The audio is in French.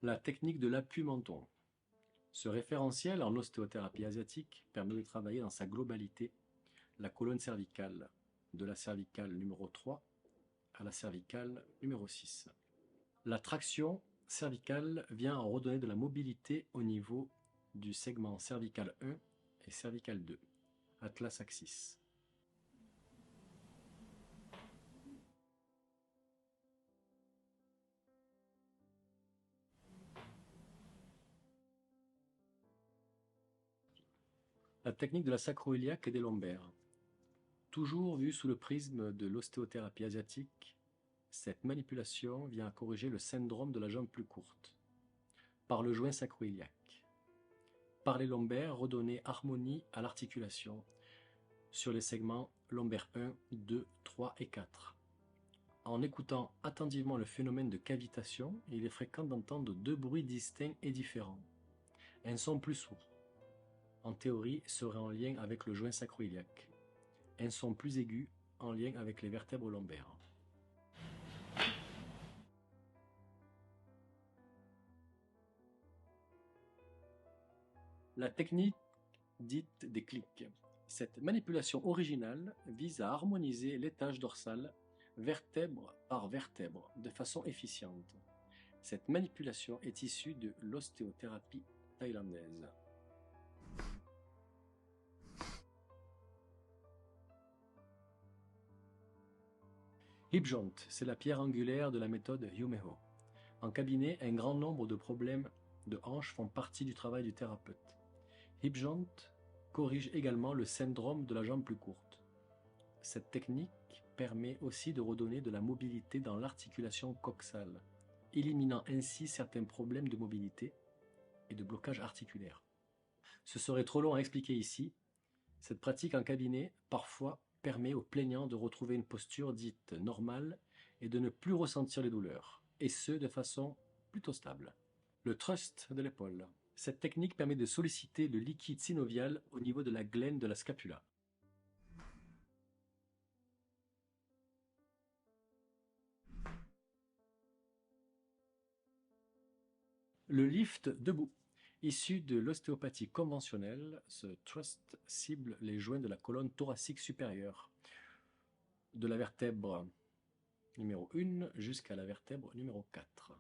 La technique de l'appui-menton. Ce référentiel en ostéothérapie asiatique permet de travailler dans sa globalité la colonne cervicale, de la cervicale numéro 3 à la cervicale numéro 6. La traction cervicale vient en redonner de la mobilité au niveau du segment cervical 1 et cervical 2, atlas axis. La technique de la sacro-iliaque et des lombaires. Toujours vue sous le prisme de l'ostéothérapie asiatique, cette manipulation vient corriger le syndrome de la jambe plus courte, par le joint sacro-iliaque. Par les lombaires, redonner harmonie à l'articulation sur les segments lombaires 1, 2, 3 et 4. En écoutant attentivement le phénomène de cavitation, il est fréquent d'entendre deux bruits distincts et différents. Un son plus sourd, en théorie, serait en lien avec le joint sacro-iliaque. Un son plus aigu, en lien avec les vertèbres lombaires. La technique dite des clics. Cette manipulation originale vise à harmoniser l'étage dorsal, vertèbre par vertèbre, de façon efficiente. Cette manipulation est issue de l'ostéothérapie thaïlandaise. Hip joint, c'est la pierre angulaire de la méthode Hyomeho. En cabinet, un grand nombre de problèmes de hanches font partie du travail du thérapeute. Hip joint corrige également le syndrome de la jambe plus courte. Cette technique permet aussi de redonner de la mobilité dans l'articulation coxale, éliminant ainsi certains problèmes de mobilité et de blocage articulaire. Ce serait trop long à expliquer ici. Cette pratique en cabinet, parfois, permet aux plaignants de retrouver une posture dite normale et de ne plus ressentir les douleurs, et ce de façon plutôt stable. Le thrust de l'épaule. Cette technique permet de solliciter le liquide synovial au niveau de la glène de la scapula. Le lift debout. Issu de l'ostéopathie conventionnelle, ce thrust cible les joints de la colonne thoracique supérieure, de la vertèbre numéro 1 jusqu'à la vertèbre numéro 4.